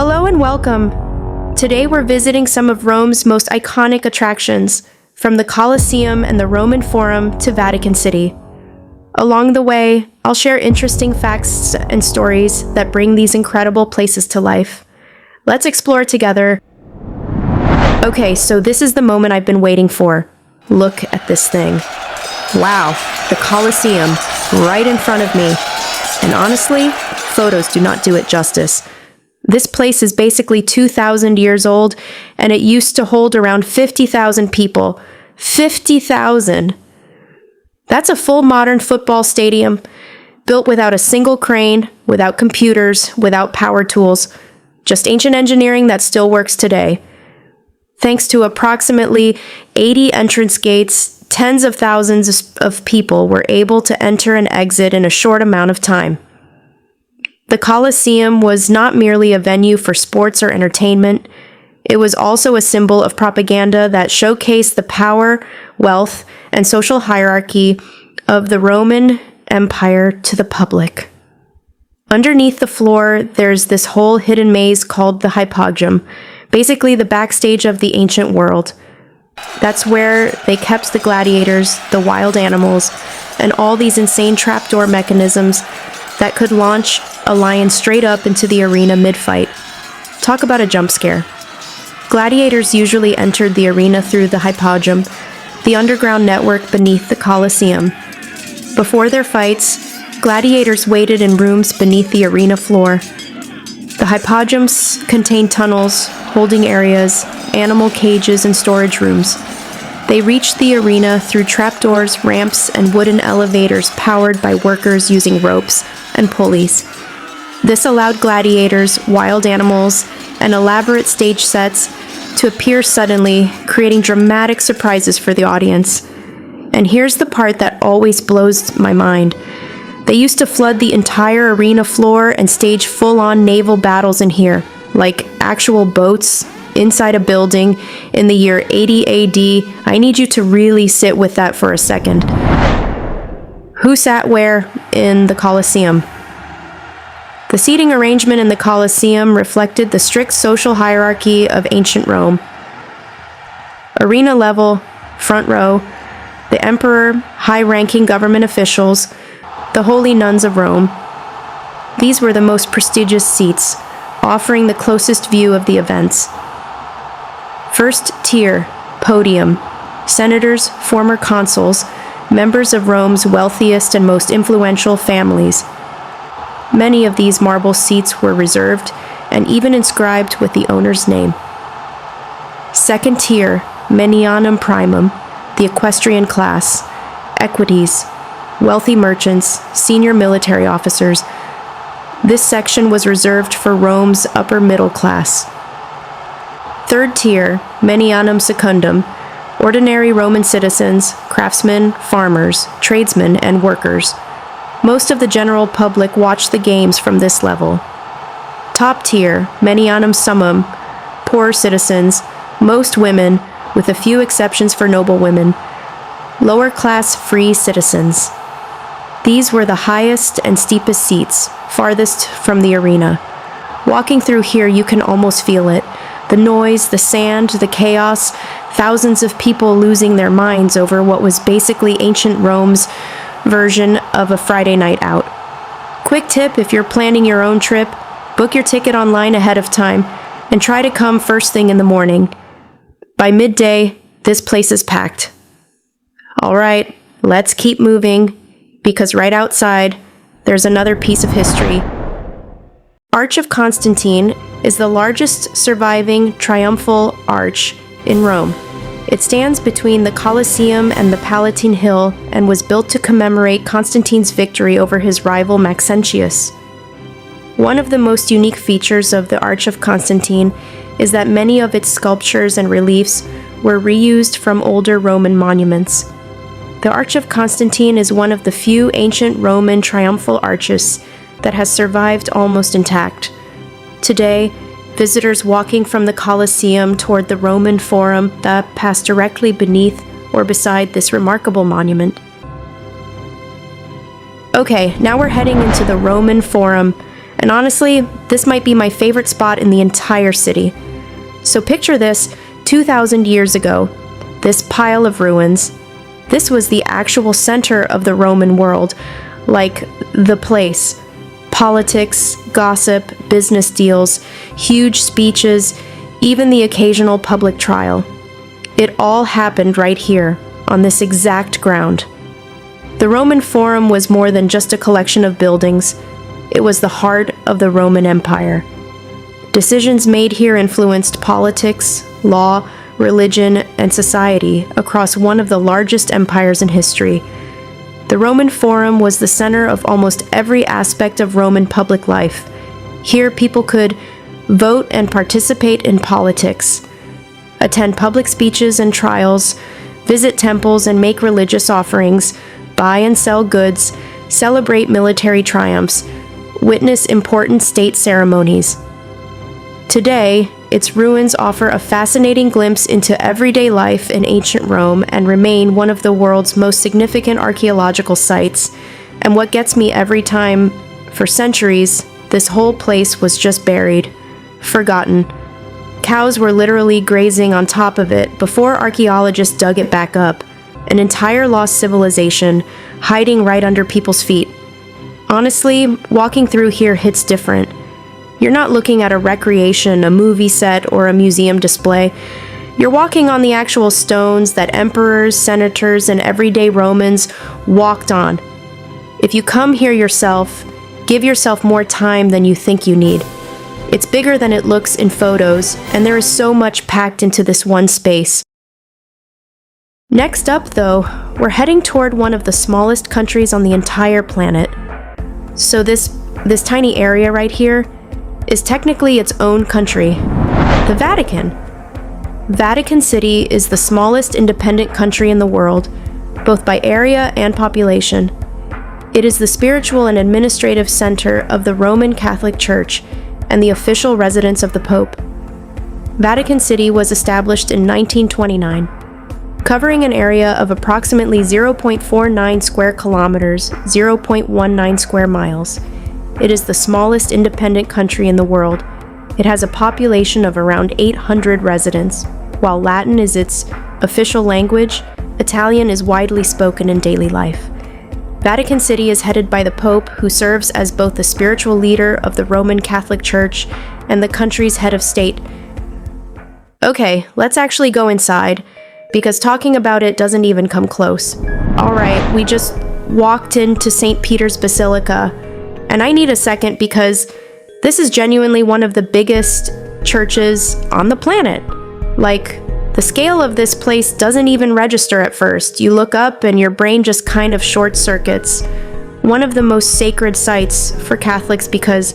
Hello and welcome. Today we're visiting some of Rome's most iconic attractions, from the Colosseum and the Roman Forum to Vatican City. Along the way, I'll share interesting facts and stories that bring these incredible places to life. Let's explore together. Okay, so this is the moment I've been waiting for. Look at this thing. Wow, the Colosseum, right in front of me. And honestly, photos do not do it justice. This place is basically 2,000 years old, and it used to hold around 50,000 people. 50,000! That's a full modern football stadium, built without a single crane, without computers, without power tools. Just ancient engineering that still works today. Thanks to approximately 80 entrance gates, tens of thousands of people were able to enter and exit in a short amount of time. The Colosseum was not merely a venue for sports or entertainment. It was also a symbol of propaganda that showcased the power, wealth, and social hierarchy of the Roman Empire to the public. Underneath the floor, there's this whole hidden maze called the Hypogum, basically the backstage of the ancient world. That's where they kept the gladiators, the wild animals, and all these insane trapdoor mechanisms that could launch a lion straight up into the arena mid-fight. Talk about a jump scare. Gladiators usually entered the arena through the Hypogum, the underground network beneath the Colosseum. Before their fights, gladiators waited in rooms beneath the arena floor. The Hypogums contained tunnels, holding areas, animal cages, and storage rooms. They reached the arena through trapdoors, ramps, and wooden elevators powered by workers using ropes and pulleys. This allowed gladiators, wild animals, and elaborate stage sets to appear suddenly, creating dramatic surprises for the audience. And here's the part that always blows my mind. They used to flood the entire arena floor and stage full-on naval battles in here, like actual boats inside a building in the year 80 AD. I need you to really sit with that for a second. Who sat where in the Colosseum? The seating arrangement in the Colosseum reflected the strict social hierarchy of ancient Rome. Arena level, front row, the emperor, high-ranking government officials, the holy nuns of Rome. These were the most prestigious seats, offering the closest view of the events. First tier, podium, senators, former consuls, members of Rome's wealthiest and most influential families. Many of these marble seats were reserved and even inscribed with the owner's name. Second tier, Menianum Primum, the equestrian class, equites, wealthy merchants, senior military officers. This section was reserved for Rome's upper middle class. Third tier, Menianum Secundum, ordinary Roman citizens, craftsmen, farmers, tradesmen, and workers. Most of the general public watched the games from this level. Top tier, Menianum Summum, poor citizens, most women, with a few exceptions for noble women. Lower class free citizens. These were the highest and steepest seats, farthest from the arena. Walking through here, you can almost feel it. The noise, the sand, the chaos, thousands of people losing their minds over what was basically ancient Rome's version of a Friday night out. Quick tip if you're planning your own trip, book your ticket online ahead of time and try to come first thing in the morning. By midday, this place is packed. All right, let's keep moving, because right outside, there's another piece of history. Arch of Constantine is the largest surviving triumphal arch in Rome. It stands between the Colosseum and the Palatine Hill and was built to commemorate Constantine's victory over his rival Maxentius. One of the most unique features of the Arch of Constantine is that many of its sculptures and reliefs were reused from older Roman monuments. The Arch of Constantine is one of the few ancient Roman triumphal arches that has survived almost intact. Today, visitors walking from the Colosseum toward the Roman Forum that pass directly beneath or beside this remarkable monument. Okay, now we're heading into the Roman Forum, And honestly, this might be my favorite spot in the entire city. So picture this, 2,000 years ago, this pile of ruins. This was the actual center of the Roman world, like the place. Politics, gossip, business deals, huge speeches, even the occasional public trial. It all happened right here, on this exact ground. The Roman Forum was more than just a collection of buildings. It was the heart of the Roman Empire. Decisions made here influenced politics, law, religion, and society across one of the largest empires in history. The Roman Forum was the center of almost every aspect of Roman public life. Here, people could vote and participate in politics, attend public speeches and trials, visit temples and make religious offerings, buy and sell goods, celebrate military triumphs, witness important state ceremonies. Today, its ruins offer a fascinating glimpse into everyday life in ancient Rome and remain one of the world's most significant archaeological sites. And what gets me every time, for centuries, this whole place was just buried, forgotten. Cows were literally grazing on top of it before archaeologists dug it back up. An entire lost civilization hiding right under people's feet. Honestly, walking through here hits different. You're not looking at a recreation, a movie set, or a museum display. You're walking on the actual stones that emperors, senators, and everyday Romans walked on. If you come here yourself, give yourself more time than you think you need. It's bigger than it looks in photos, and there is so much packed into this one space. Next up, though, we're heading toward one of the smallest countries on the entire planet. So this tiny area right here is technically its own country, the Vatican. Vatican City is the smallest independent country in the world, both by area and population. It is the spiritual and administrative center of the Roman Catholic Church and the official residence of the Pope. Vatican City was established in 1929, covering an area of approximately 0.49 square kilometers, 0.19 square miles. It is the smallest independent country in the world. It has a population of around 800 residents. While Latin is its official language, Italian is widely spoken in daily life. Vatican City is headed by the Pope, who serves as both the spiritual leader of the Roman Catholic Church and the country's head of state. Okay, let's actually go inside, because talking about it doesn't even come close. Alright, we just walked into St. Peter's Basilica, and I need a second because this is genuinely one of the biggest churches on the planet. Like, the scale of this place doesn't even register at first. You look up and your brain just kind of short circuits. One of the most sacred sites for Catholics because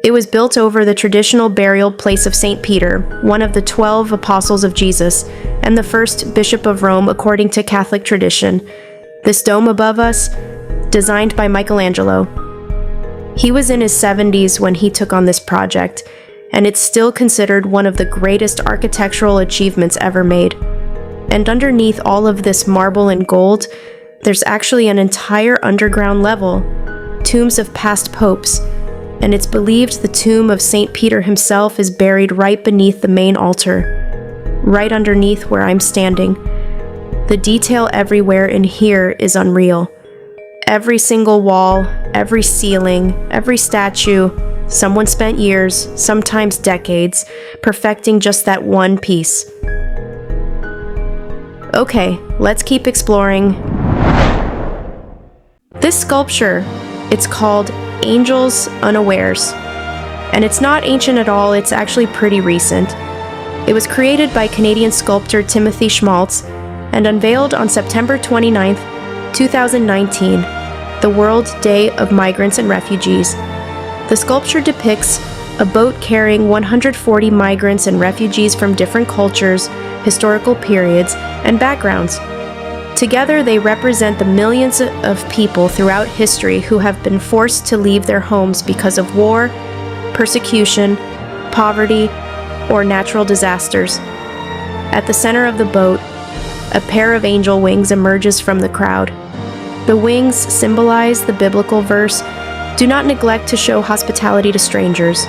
it was built over the traditional burial place of St. Peter, one of the 12 apostles of Jesus, and the first bishop of Rome according to Catholic tradition. This dome above us, designed by Michelangelo. He was in his 70s when he took on this project, and it's still considered one of the greatest architectural achievements ever made. And underneath all of this marble and gold, there's actually an entire underground level, tombs of past popes, and it's believed the tomb of St. Peter himself is buried right beneath the main altar, right underneath where I'm standing. The detail everywhere in here is unreal. Every single wall, every ceiling, every statue, someone spent years, sometimes decades, perfecting just that one piece. Okay, let's keep exploring. This sculpture, it's called Angels Unawares. And it's not ancient at all, it's actually pretty recent. It was created by Canadian sculptor Timothy Schmaltz and unveiled on September 29th, 2019, the World Day of Migrants and Refugees. The sculpture depicts a boat carrying 140 migrants and refugees from different cultures, historical periods, and backgrounds. Together, they represent the millions of people throughout history who have been forced to leave their homes because of war, persecution, poverty, or natural disasters. At the center of the boat, a pair of angel wings emerges from the crowd. The wings symbolize the biblical verse, Do not neglect to show hospitality to strangers,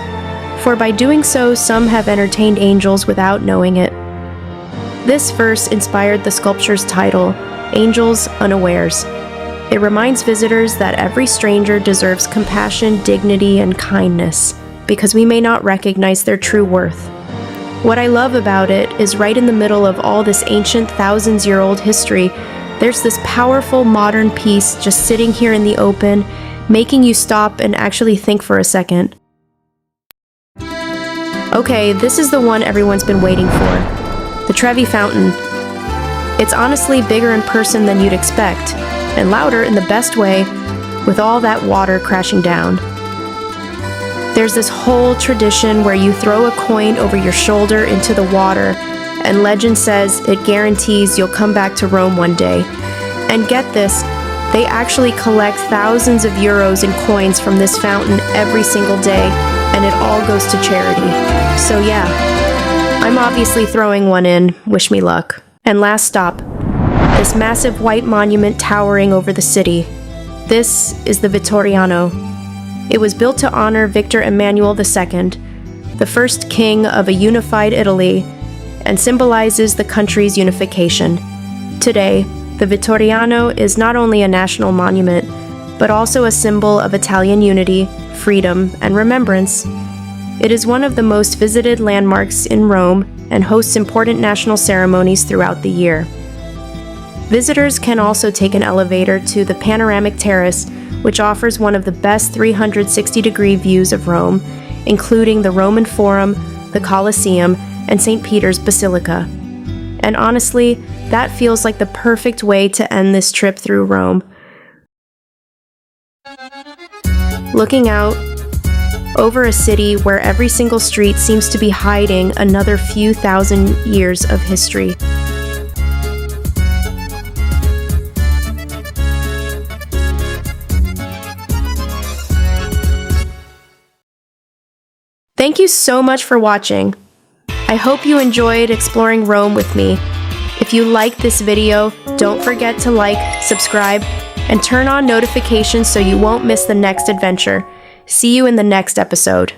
for by doing so, some have entertained angels without knowing it. This verse inspired the sculpture's title, Angels Unawares. It reminds visitors that every stranger deserves compassion, dignity, and kindness, because we may not recognize their true worth. What I love about it is right in the middle of all this ancient thousands-year-old history, there's this powerful modern piece just sitting here in the open, making you stop and actually think for a second. Okay, this is the one everyone's been waiting for. The Trevi Fountain. It's honestly bigger in person than you'd expect, and louder in the best way, with all that water crashing down. There's this whole tradition where you throw a coin over your shoulder into the water, and legend says it guarantees you'll come back to Rome one day. And get this, they actually collect thousands of euros in coins from this fountain every single day, and it all goes to charity. So yeah, I'm obviously throwing one in, wish me luck. And last stop, this massive white monument towering over the city. This is the Vittoriano. It was built to honor Victor Emmanuel II, the first king of a unified Italy, and symbolizes the country's unification. Today, the Vittoriano is not only a national monument, but also a symbol of Italian unity, freedom, and remembrance. It is one of the most visited landmarks in Rome and hosts important national ceremonies throughout the year. Visitors can also take an elevator to the panoramic terrace, which offers one of the best 360-degree views of Rome, including the Roman Forum, the Colosseum, and St. Peter's Basilica. And honestly, that feels like the perfect way to end this trip through Rome. Looking out over a city where every single street seems to be hiding another few thousand years of history. Thank you so much for watching. I hope you enjoyed exploring Rome with me. If you liked this video, don't forget to like, subscribe, and turn on notifications so you won't miss the next adventure. See you in the next episode.